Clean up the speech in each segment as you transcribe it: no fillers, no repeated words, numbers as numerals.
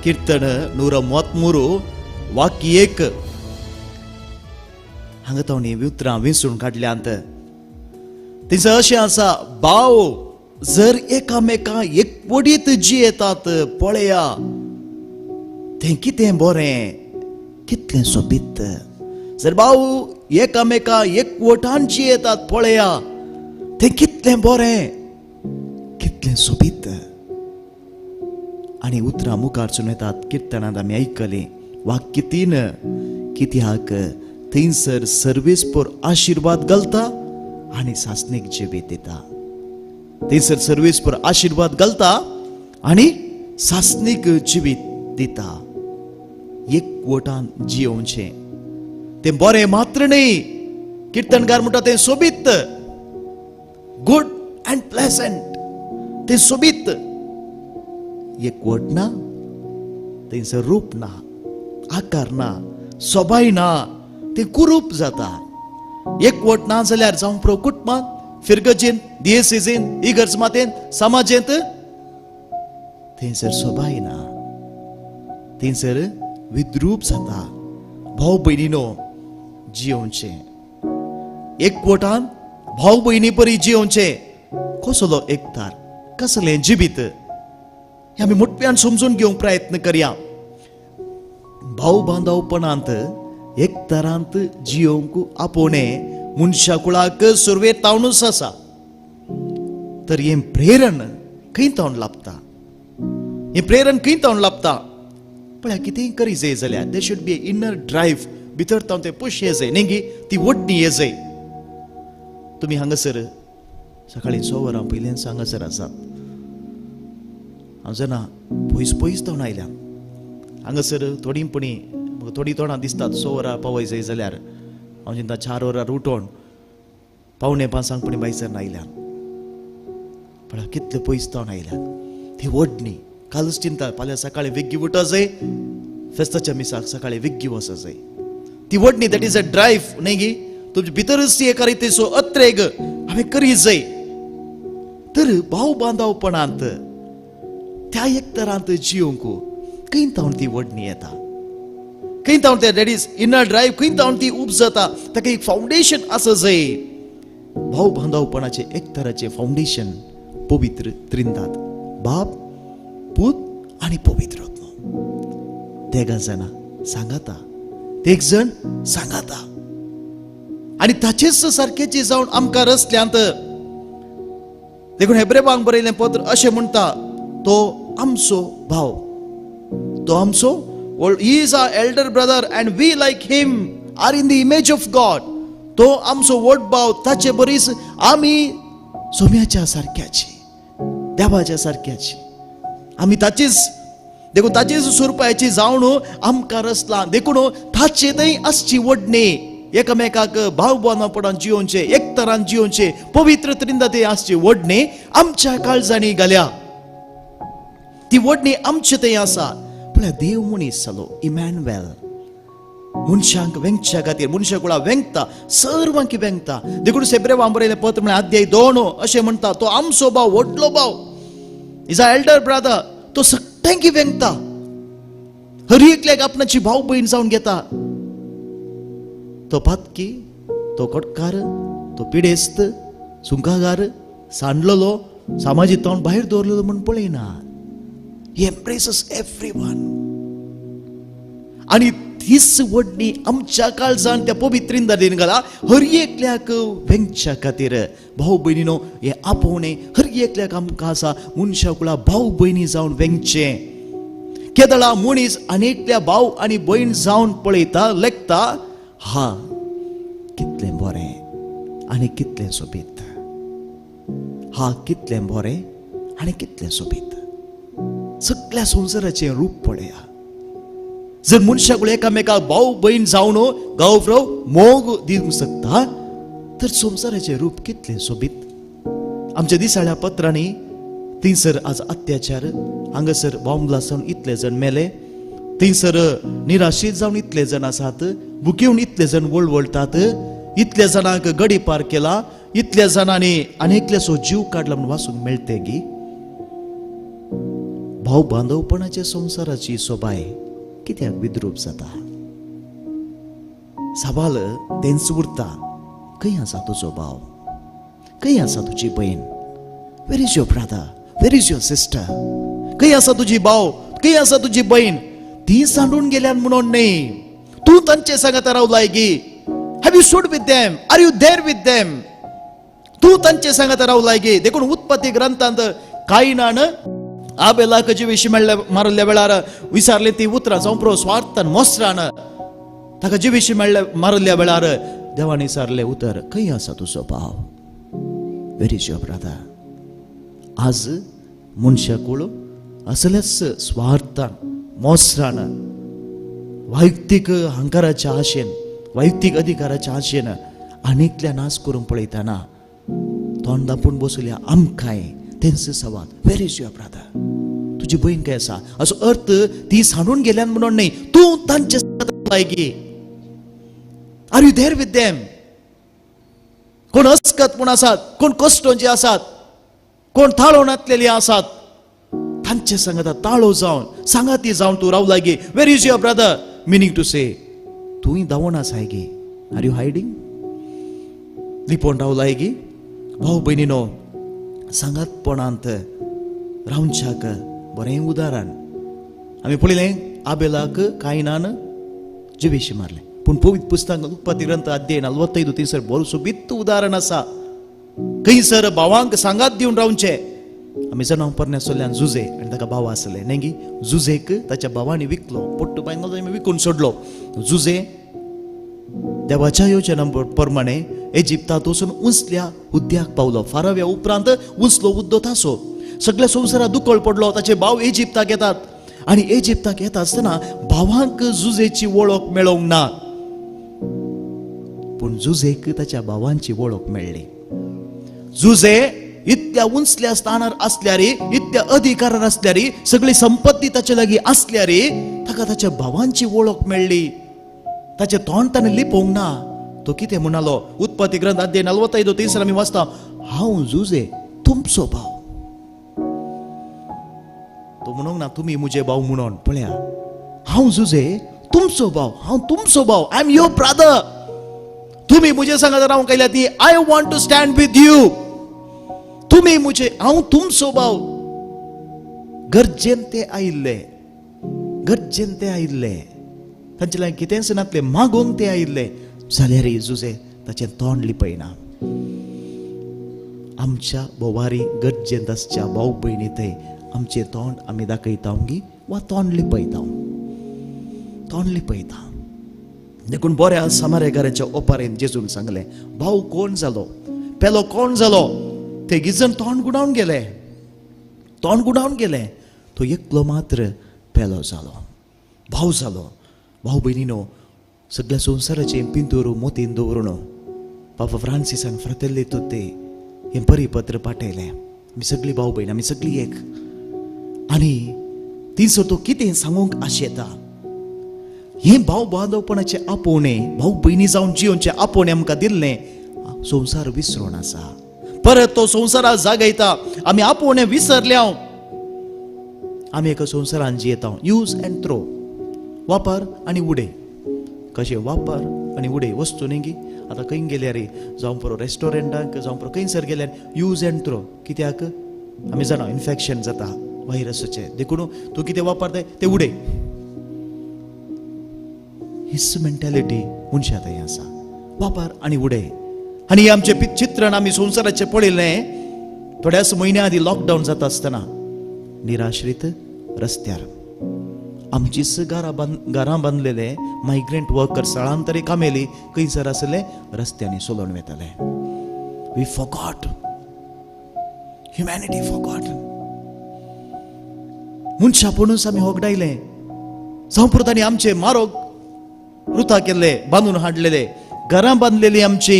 कीर्तन 133 वाक्य 1 हांगा तो उतरां विंचून काडल्यांत तिचं अशें आसा, भाव जर एकामेका एकवटीत जियेतात पळया तें कितें बरें, कितलें सोबीत. जर भाव एकामेका एकवटान जियेतात पळया तें कितलें बरें, कितलें सोबीत. आनी उतरां मुखार येतात कीर्तनांत आमी आयकली वाक्य 3 कित्याक थंयसर सर्वेस्पर आशिर्वाद घालता आनी सासणेक जिवीत दिता. थंयसर सर्वेस्पर आशिर्वाद घालता आनी सासणेक जिवीत दिता. एकवटान जियोवचें तें बरें मात्र न्ही, कीर्तनकार म्हणटा तें सोबीत, गुड अँड प्लेसंट, तें सोबीत. एकवट ना, थंयसर रूप ना, आकार ना, सोबाय ना, तें कुरूप जाता. एकवट ना जाल्यार जावं प्रो कुटुंबांत, फिरगतीन, दियेसीजीन, इगर्ज मातेन, समाजेंत थंयसर सोबाय ना, थंयसर विद्रूप जाता. भाव भयणीनो जियोवचें एकवटान, भाव भयणी परी जियोवचें. कसलो एकतार, कसलें जिवीत हें आमी मोठ्यान समजून घेवंक प्रयत्न करया. भाव बांदवपणांत एकतारांत जियोवंक आपोवणें मनशा कुळाक सुरवेर तावनूच आसा. तर हें प्रेरण खंय तावन लाभता, हें प्रेरण खंय तावन लाभता. पळय कितेंय करी जाय जाल्यार they should be inner drive, भितर तावन तें पुश ये जाय, नेगी ती ओडणी ये जाय. तुमी हांगासर सकाळीं 6 वरां पयल्यान हांगासर आसात. हांव जेन्ना पयस पयस तावन आयल्यान हांगासर थोडीपणी थोडी तोंडां दिसतात 6 वरां पावय जाय जाल्यार हांव चिंता 4 वरां उठोवन 4:45 बायसर आयल्यान. पळय कितले पयस तावन आयल्यान. ती ओडणी कालच चिंता फाल्यां सकाळीं वेग्गी उठा जाय, फेस्ताच्या मिसाक सकाळीं वेग्गी वचा जाय. ती ओडणी दॅट इज अ ड्रायव्ह, न्ही गी तुमचे भितरच ती एका रितीचो अत्रेग हांवें करी जाय. तर भाव बांदवपणांत त्या एकतरांत जियोवंक खंय तावन ती ओडणी येता, खंय तावन ते दॅट इज इनर ड्रायव्ह खंय तावन ती उपजता. ताका एक फावंडेशन आसा जाय. भाव बांदवपणाचे एकतराचे फावंडेशन पवित्र त्रिंदात, बाप, पूत आनी पवित्र आत्मा. तेगा जाणा सांगाता, ते एक जण सांगाता आनी ताचेच सारकेची जावन आमकां रचल्यांत. देखून हेब्रेवांक बरयलें पत्र अशें म्हणटा, तो आमचो भाव, तो आमचो, he is our elder brother and we like him are in the image of God. तो आमचो व्हड भाव, ताचे बरीस आमी सोम्याच्या सारक्याची, देवाच्या सारक्याची, आमी ताचीच देखून ताचीच स्वरुपाची जावन आमकां रचला. देखून ताचे थंय आसची ओडणी, एकामेकाक भाव बांदवपणान जियोवचें, एकतरान जियोवचें, पवित्र त्रिंदाते आसची ओडणी आमच्या काळजांनी घाल्या. ती ओडणी आमचे थंय आसा. पळय देव मनीस जालो, इमॅन्युएल, मनशांक वेंगच्या खातीर, मनशा कुळा वेंगता, सर्वांक वेंगता. देखून हेब्रेवांक बरयलें पत्र म्हळ्यार अध्याय 2 अशें म्हणटा, तो आमचो भाव, व्हडलो भाव, इज अ एल्डर ब्रदर. तो सगळ्यांक वेंगता, हर एकल्याक आपणाची भाव भयण जावन घेता. तो पातकी, तो कोटकार, तो पिडेस्त, सुंकागार, सांडलेलो, सामाजीक तावन भायर दवरलेलो म्हूण पळयना. He embraces everyone. आणि तीच ओडणी आमच्या काळजान त्या पवित्रिंदान घाला, हर एकल्याक वेंगच्या खातीर. भाव भयणीनो हे आपोवणें हर एकल्याक आमकां आसा. मनशा कुळा भाव भयणी जावन वेंगचें. केदळा मनीस आनेकल्या भाव आनी भयण जावन पळयता, लेखता, हा कितलें बरें आनी कितलें सोबीत, हा कितलें बरें आनी कितलें सोबीत. सगळ्या संवसाराचें रूप पळया. जर मनशाक एकामेकाक भाव भयण जावन गौरव मोग दिवंक शकता, तर संवसाराचें रूप कितलें सोबीत. आमच्या दिसाळ्या पत्रांनी थंयसर आज अत्याचार, हांगासर बॉम्ब ब्लास्ट जावन इतले जण मेले, थंयसर निराशीत जावन इतले जण आसात, भुकेवन इतले जण वळवळटात, इतल्या जणांक गडी पार केला, इतल्या जणांनी अनेकल्याचो जीव काडला म्हणून वाचूंक मेळटे गी. भाव बांधवपणाच्या संसाराची सोबाय कित्याक विद्रूप जाता. सवाल तेंच उरता, खंय आसा तुजो भाव, खंय आसा तुजी बहीण, where is your brother, where is your sister, खंय आसा तुजी भाव, खंय आसा तुजी बहीण. ती सांडून गेल्यान म्हणून न्ही, तू तांचे सांगात रावलाय गी. Have you stood with them, are you there with them, तू तांचे सांगात रावलाय गे. देखून उत्पत्ती ग्रंथांत कायनान आबेलाक जिवेशी मारल्या वेळार विचारले ती उतरां जावं स्वार्थान मोसरान ताका जिवेशी मारल्या वेळार देवान विचारले उतर, खंय आसा तुजो भाव, वेर इज युअर ब्रदर. आज मनशाकुळ असलेच स्वार्थान मोसरान वैयक्तीक अहंकाराच्या आशेन, वैयक्तीक अधिकाराच्या आशेन अनेकल्या नाश करून पळयतना तोंड दापून बसल्या आमकांय तेंच सवाल, वेर इज युअर ब्रदर, तुजी बहीण काय आसा. असो अर्थ ती सांडून गेल्यान म्हणून न्ही, तू तांचे लायकी. Are you there with them. कोण अस्कतपण आसात, कोण कश्टोंचे आसात, कोण ताळोन घातलेली आसात, तांचे सांगात ताळो जावन सांगाती जावन तू रावला गे. Where is your brother, meaning to say तूंय धांवून आसाय गे. आर यू हायडिंग, लिपोन रावलाय गे. भाऊ बहिणीनो, सांगातपणांत रावच्याक बरें उदाहरण आमी पळयलें. आबेलाक कायनान जिवेशी मारले, पूण पवित्र पुस्तकांत उत्पत्ती ग्रंथ अध्याय 45 थंयसर बरो सोबीत उदाहरण आसा. खंयसर भावांक सांगात दिवन रावचे. आमी जनाव परण्यासोल्यान जुजे आनी ताका भाव आसले न्ही. जुजेक ताच्या भावांनी विकलो, पोट्टू बायलो विकून सोडलो. जुजे देवाच्या योजना प्रमाणे इजिप्तांत वचून उंचल्या हुद्द्याक पावलो. फाराव्या उपरांत उंचलो हुद्दो तासो. सगळ्या संवसाराक दुखळ पडलो. ताचे भाव इजिप्ताक येतात आनी इजिप्ताक येता आसतना भावांक जुजेची वळख मेळोंक ना, पूण जुजेक ताच्या भावांची वळख मेळ्ळी. जुजे इतल्या उंचल्या स्थानार असल्यारी, इतल्या अधिकारार असल्यारी, सगळी संपत्ती ताचे लागीं असल्यारी ताका ताच्या भावांची वळख मेळ्ळी. ताचे तोंड ताणें लिपोवंक ना. तो कितें म्हणालो? उत्पत्ती ग्रंथ अध्याय 45 थंयसर आमी वाचता, हांव जुजे तुमचो भाव. तो म्हणूंक ना तुमी मुजे भाव म्हणून. पळया, हांव जुजे तुमचो भाव, हांव तुमचो भाव, आय एम युअर ब्रदर. तुम्ही मुजे सांगात रावंक कायल्या ती, I want to stand with you. तुम्ही मुजे, हांव तुमचो भाव. गरजेन ते आयिल्ले, गरजेन ते आयिल्ले, तांचे लागीं कितेंच नासलें, मागोंक ते आयिल्ले. जाल्यार जुजे ताचें तोंड लिपयना. आमच्या बोवारी गरजेंत आसच्या भाव भयणी थंय आमचें तोंड आमी दाखयता गी वा तोंड लिपयता, तोंड लिपयता. देखून बऱ्या समारेकाराच्या ओपारेन जेजून सांगलें, भाव कोण जालो, पेलो कोण जालो. ते गिजन तोंड गुडावन गेले, तोंड गुडावन गेले. तो एकलो मात्र पेलो जालो, भाव जालो. भाव भयणीनो, सगळ्या संवसाराचें पिंतूर मोतीन दवरून पापा फ्रांसिसान फ्रातेल्ले तुते हें परिपत्र पाठयलें. आमी सगळीं भाव भयण, आमी सगळीं एक. आनी थंयसर तो कितें सांगूंक आशेता, हें भाव बांदवपणाचें आपोवणें, भाव भयणी जावन जियोवचें आपोवणें आमकां दिल्लें संवसार विसरून आसा. परत तो संवसाराक जागयता. आमी आपोवणें विसरल्या, आमी एका संवसारान जियेता. यूज एंड थ्रो, वापर आनी उडे. कशें वापर आनी उडे वस्तू न्ही गी. आतां खंय गेल्यार जावं पळय रेस्टॉरंटाक जावं पळय खंयसर गेल्यार यूज एंड थ्रो. कित्याक आमी जाणा इन्फेक्शन जाता व्हायरसाचें. देखून तूं कितें वापरताय ते उडे. हिच मेंटॅलिटी मनशां थंय आसा, वापर आनी उडे. आनी आमचें चित्रण आमी संवसाराचें पळयलें. थोड्याच म्हयन्या आदी लॉकडावन जाता आसतना निराश्रीत रस्त्यार आमचीच घरां बांदलेले मायग्रंट वर्कर्स स्थळांतरी कामेली खंयसर आसले रस्त्यांनी सोलून वेताले. We forgot, humanity forgot. मनशापणूच आमी होगडायले. जावं पुरो तांणी आमचे मारोग रुता केल्ले, बांदून हाडलेले, घरां बांदलेली आमची,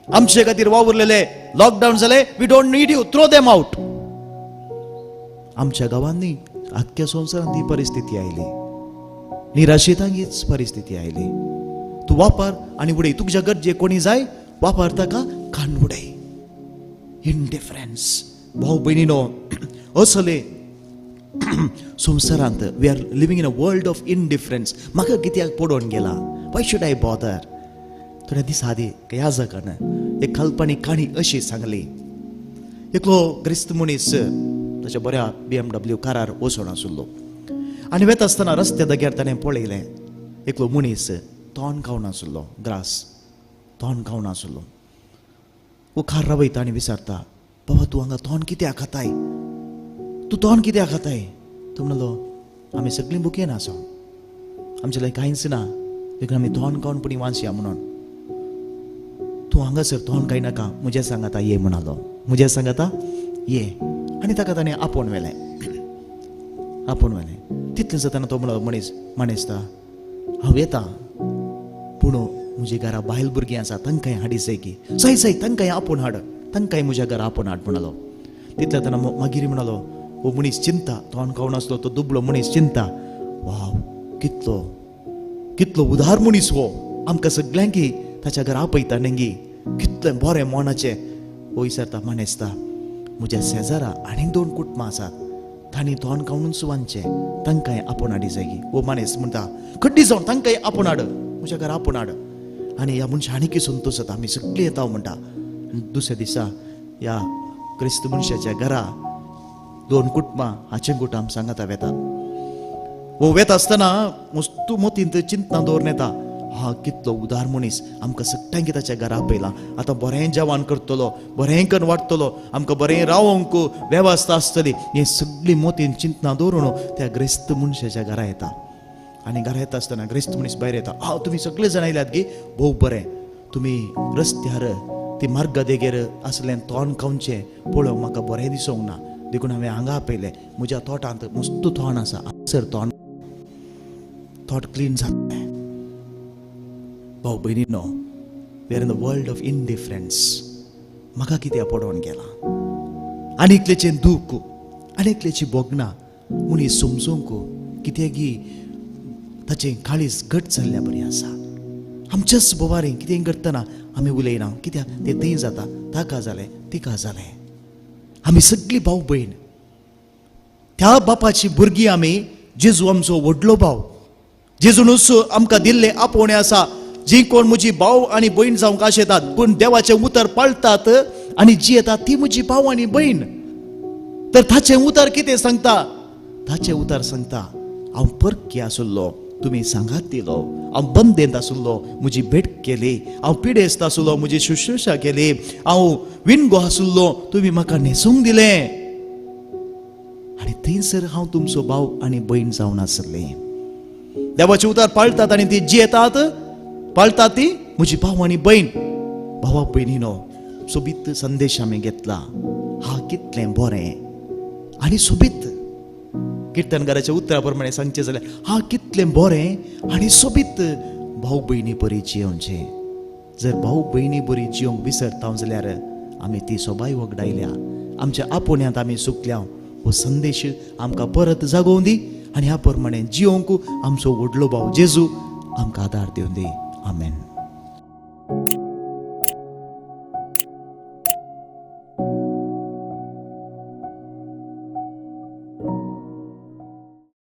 आमचे खातीर वावुरलेले. लॉकडावन जाले, we don't need you, throw them out. आमच्या गांवांनी आख्ख्या संवसारांत ही परिस्थिती आयली. निराशेतांक हीच परिस्थिती आयली. तूं वापर आनी उडय. तुज्या गरजे कोणी जाय वापर, ताका खाण उडय. इंडिफरन्स. भाव भयणीनो, असले संवसारांत we are living in a world of indifference. म्हाका कित्याक पडोवन गेला? Why should I bother? थोड्या दिसा आदी याजकान एक काल्पनीक काणी अशी सांगली. एकलो क्रिस्त मनीस ताच्या बऱ्या BMW कारार वचून आशिल्लो आनी वेता आसतना रस्त्या देग्यार ताणें पळयलें एकलो मनीस तोंड खावन आशिल्लो, ग्रास तोंड खावन आशिल्लो. वो कार रावयता आनी विचारता, बाबा तूं हांगा तोंड कित्याक खाताय? तूं तोंड कित्याक खाताय? तो म्हणलो, आमी सगळीं बुकेन आसा, आमचे लायक कांयच ना, देखून आमी तोंड खावन पुणी वांचया म्हणून. तूं हांगासर तोंड खायनाका, म्हज्या सांगाता ये म्हणालो. म्हज्या सांगाता ये. आनी ताका ताणें आपोवन व्हेलें. तितलें जाताना तो म्हणलो मनीस मानेस्ता, हांव येता पूण म्हजी घरा बायल भुरगीं आसा तांकांय हाडी जाय की. सय तांकांय आपोवन हाड, तांकांय म्हज्या घरा आपोवन हाड म्हणालो. तितल्या ताणें मागीर म्हणालो, हो मनीस चिंता, तोंड खावन आसलो तो दुबळो मनीस चिंता, वाव कितलो उदार मनीस हो, आमकां सगळ्यांकी ताच्या घरा आपयता नेंगी, कितलें बरें मोनाचें. हो विचारता मानेस्ता, म्हज्या शेजारा आनीक 2 कुटुंबां आसात, तांणी तोंड खावनूच वांचें, तांकांय आपोवन हाडी जाय की. हो मानेस म्हणटा, खड्डी जावन तांकांय आपोवन हाड, म्हज्या घरा आपोवन हाड. आनी ह्या मनशा आनीक संतोश जाता, आमी सगळीं येता म्हणटा. दुसऱ्या दिसा ह्या क्रिस्त मनशाच्या घरा 2 कुटुंबां हाचें कुटुंब सांगाता वेतात. वो वेता आसतना मस्तू मोतीन चिंतना दवरून येता, हा कितलो उदार मनीस, आमकां सगळ्यांक ताच्या घरा आपयला, आतां बरें जेवण करतलो, बरें करून वाडटलो, आमकां बरें रावंक वेवस्था आसतली. हें सगळीं मोतीन चिंतना दवरून त्या ग्रेस्त मनशाच्या घरा येता. आनी घरा येता आसतना ग्रेस्त मनीस भायर येता, तुमी सगळे जाण आयल्यात गे, भोव बरें. तुमी रस्त्यार ती मार्ग देगेर आसलें तोंड खावचें पळोवंक म्हाका बरें दिसूंक ना, देखून हांवें हांगा आपयलें. म्हज्या तोटांत मस्त तोंड आसा, हांगासर तोंड क्लीन जातलें. भाऊ भयणीनो, we are in the world of indifference. म्हाका कित्याक पडोवन गेला? आनीकलेचें दूख, आनीकलेची बोगना मनीस समजूंक कित्याकी ताचें काळीज घट जाल्ल्या बरी आसा. आमच्याच बोवारीं कितें करतना आमी उलयना, कित्याक तें थंय जाता, ताका जालें, तिका जालें. आमी सगळीं भाऊ भयण, त्या बापाची भुरगीं आमी. जेजू आमचो व्हडलो भाव, जेजूनूच आमकां दिल्लें आपोवणें आसा. जी कोण म्हजी भाव आनी भयण जावंक आशेतात, कोण देवाचें उतर पाळटात आनी जी येतात ती म्हजी भाव आनी भयण. तर ताचें उतर कितें सांगता? ताचें उतर सांगता, हांव परकी आशिल्लो, तुमी सांगात दिलो, हांव बंदेंत आशिल्लो, म्हजी भेट केली, हांव पिडेस्त आशिल्लो, म्हजी शुश्रूषा केली, हांव विणगो आशिल्लो, तुमी म्हाका न्हेसूंक दिलें, आनी थंयसर हांव तुमचो भाव आनी भयण जावन आसलें. देवाचें उतर पाळटात आनी ती जी येतात पाळटात ती म्हजी भाव आनी भयण. भावा भयणीनो, सोबीत संदेश आमी घेतला. कितलें बरें आनी सोबीत. किर्तनकाराच्या उतरा प्रमाणे सांगचें जाल्यार कितलें बरें आनी सोबीत भाऊ भयणी बरी जियोवचें. जर भाऊ भयणी बरी जियोवंक विसरता जाल्यार आमी ती सोबाय वगडायल्या, आमच्या आपोवण्यांत आमी चुकल्या. हो संदेश आमकां परत जागोवन दी आनी ह्या प्रमाणे जियोवंक आमचो व्हडलो भाव जेजू आमकां आदार दिवन दी. आमेन.